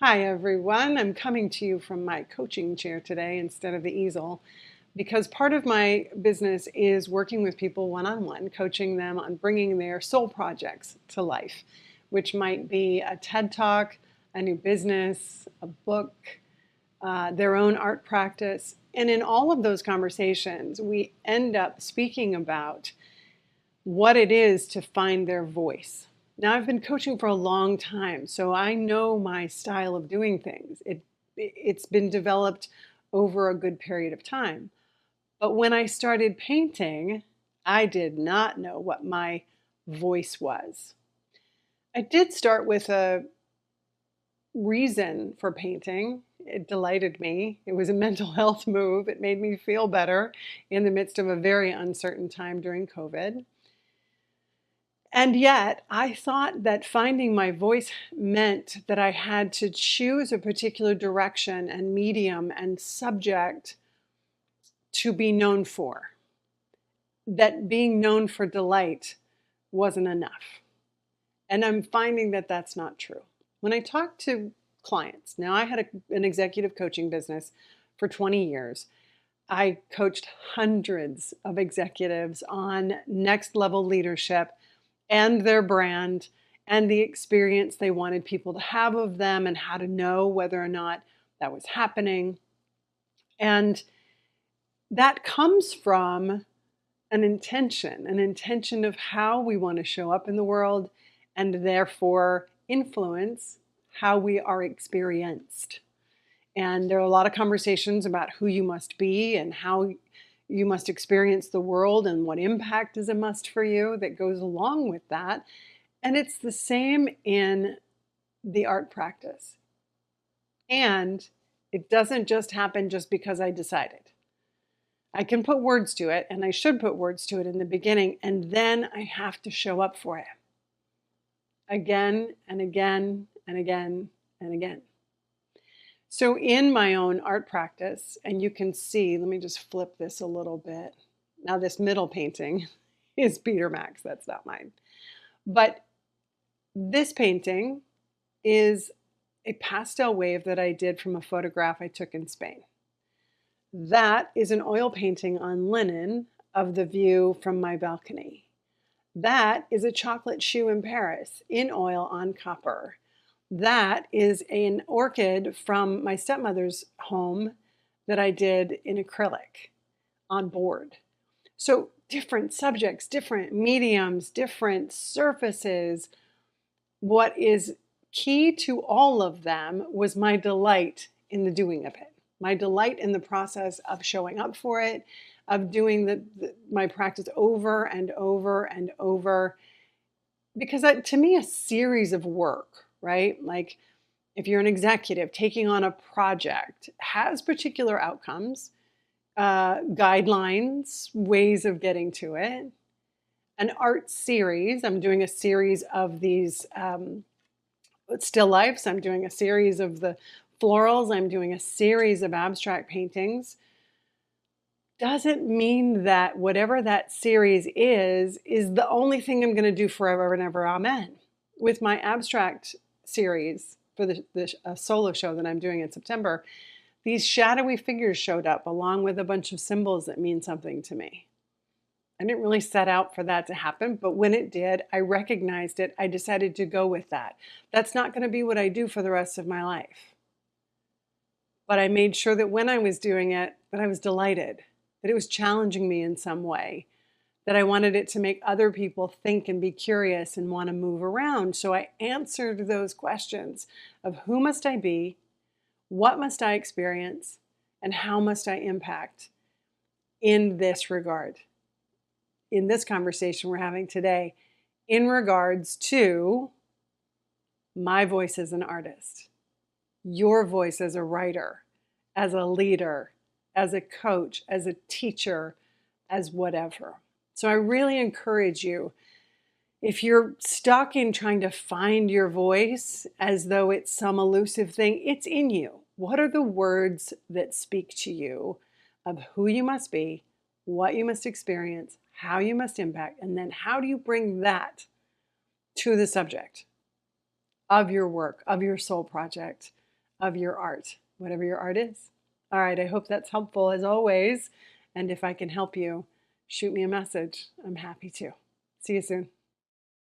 Hi, everyone. I'm coming to you from my coaching chair today instead of the easel because part of my business is working with people one-on-one, coaching them on bringing their soul projects to life, which might be a TED Talk, a new business, a book, their own art practice. And in all of those conversations, we end up speaking about what it is to find their voice. Now, I've been coaching for a long time, so I know my style of doing things. It's been developed over a good period of time. But when I started painting, I did not know what my voice was. I did start with a reason for painting. It delighted me. It was a mental health move. It made me feel better in the midst of a very uncertain time during COVID. And yet, I thought that finding my voice meant that I had to choose a particular direction and medium and subject to be known for. That being known for delight wasn't enough. And I'm finding that that's not true. When I talk to clients, now I had an executive coaching business for 20 years. I coached hundreds of executives on next level leadership and their brand and the experience they wanted people to have of them and how to know whether or not that was happening. And that comes from an intention of how we want to show up in the world and therefore influence how we are experienced. And there are a lot of conversations about who you must be and how you must experience the world and what impact is a must for you that goes along with that. And it's the same in the art practice. And it doesn't just happen just because I decided. I can put words to it, and I should put words to it in the beginning, and then I have to show up for it again and again and again and again. So in my own art practice, and you can see, let me just flip this a little bit. Now this middle painting is Peter Max, that's not mine. But this painting is a pastel wave that I did from a photograph I took in Spain. That is an oil painting on linen of the view from my balcony. That is a chocolate shoe in Paris in oil on copper. That is an orchid from my stepmother's home that I did in acrylic on board. So different subjects, different mediums, different surfaces. What is key to all of them was my delight in the doing of it, my delight in the process of showing up for it, of doing my practice over and over and over. Because to me, a series of work, right? Like if you're an executive taking on a project, has particular outcomes, guidelines, ways of getting to it. An art series, I'm doing a series of these still lifes, I'm doing a series of the florals, I'm doing a series of abstract paintings. Doesn't mean that whatever that series is the only thing I'm going to do forever and ever, amen. With my abstract series for the solo show that I'm doing in September, these shadowy figures showed up along with a bunch of symbols that mean something to me. I didn't really set out for that to happen, but when it did, I recognized it. I decided to go with that. That's not going to be what I do for the rest of my life. But I made sure that when I was doing it, that I was delighted, that it was challenging me in some way, that I wanted it to make other people think and be curious and want to move around. So I answered those questions of who must I be, what must I experience, and how must I impact in this regard, in this conversation we're having today, in regards to my voice as an artist, your voice as a writer, as a leader, as a coach, as a teacher, as whatever. So I really encourage you, if you're stuck in trying to find your voice as though it's some elusive thing, it's in you. What are the words that speak to you of who you must be, what you must experience, how you must impact, and then how do you bring that to the subject of your work, of your soul project, of your art, whatever your art is. All right, I hope that's helpful as always. And if I can help you, shoot me a message. I'm happy to. See you soon.